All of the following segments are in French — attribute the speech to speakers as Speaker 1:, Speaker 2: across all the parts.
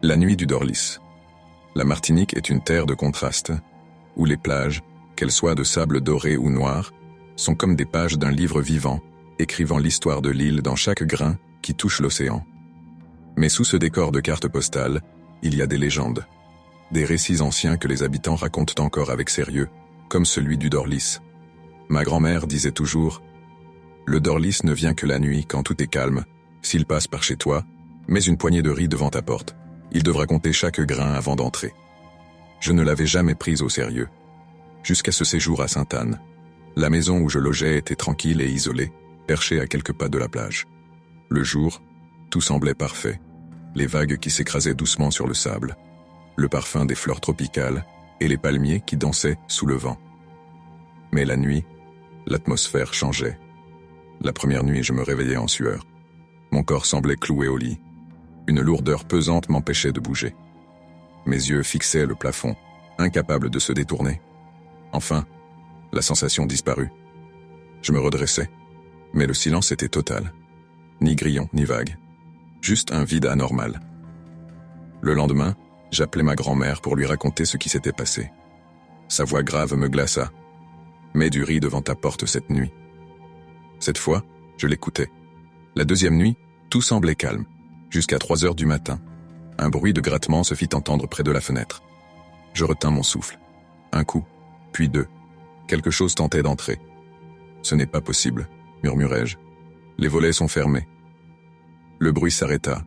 Speaker 1: La nuit du Dorlis. La Martinique est une terre de contraste, où les plages, qu'elles soient de sable doré ou noir, sont comme des pages d'un livre vivant, écrivant l'histoire de l'île dans chaque grain qui touche l'océan. Mais sous ce décor de cartes postales, il y a des légendes, des récits anciens que les habitants racontent encore avec sérieux, comme celui du Dorlis. Ma grand-mère disait toujours « Le Dorlis ne vient que la nuit quand tout est calme, s'il passe par chez toi, mets une poignée de riz devant ta porte. Il devra compter chaque grain avant d'entrer. » Je ne l'avais jamais prise au sérieux. Jusqu'à ce séjour à Sainte-Anne. La maison où je logeais était tranquille et isolée, perchée à quelques pas de la plage. Le jour, tout semblait parfait. Les vagues qui s'écrasaient doucement sur le sable, le parfum des fleurs tropicales et les palmiers qui dansaient sous le vent. Mais la nuit, l'atmosphère changeait. La première nuit, je me réveillais en sueur. Mon corps semblait cloué au lit. Une lourdeur pesante m'empêchait de bouger. Mes yeux fixaient le plafond, incapables de se détourner. Enfin, la sensation disparut. Je me redressai, mais le silence était total. Ni grillon, ni vague. Juste un vide anormal. Le lendemain, j'appelai ma grand-mère pour lui raconter ce qui s'était passé. Sa voix grave me glaça. « Mets du riz devant ta porte cette nuit. » Cette fois, je l'écoutais. La deuxième nuit, tout semblait calme. Jusqu'à 3 heures du matin, un bruit de grattement se fit entendre près de la fenêtre. Je retins mon souffle. Un coup, puis 2. Quelque chose tentait d'entrer. « Ce n'est pas possible, » murmurai-je. « Les volets sont fermés. » Le bruit s'arrêta.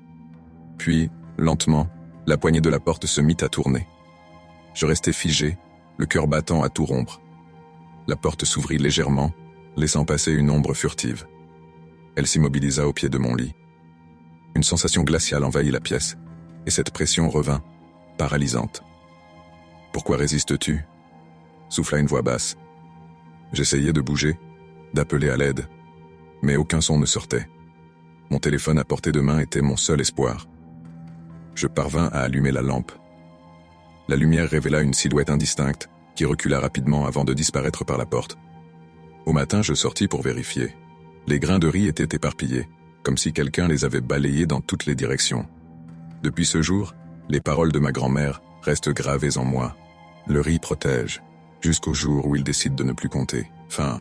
Speaker 1: Puis, lentement, la poignée de la porte se mit à tourner. Je restai figé, le cœur battant à tout rompre. La porte s'ouvrit légèrement, laissant passer une ombre furtive. Elle s'immobilisa au pied de mon lit. Une sensation glaciale envahit la pièce, et cette pression revint, paralysante. « Pourquoi résistes-tu » souffla une voix basse. J'essayais de bouger, d'appeler à l'aide, mais aucun son ne sortait. Mon téléphone à portée de main était mon seul espoir. Je parvins à allumer la lampe. La lumière révéla une silhouette indistincte, qui recula rapidement avant de disparaître par la porte. Au matin, je sortis pour vérifier. Les grains de riz étaient éparpillés, comme si quelqu'un les avait balayés dans toutes les directions. Depuis ce jour, les paroles de ma grand-mère restent gravées en moi. Le riz protège, jusqu'au jour où il décide de ne plus compter. Fin.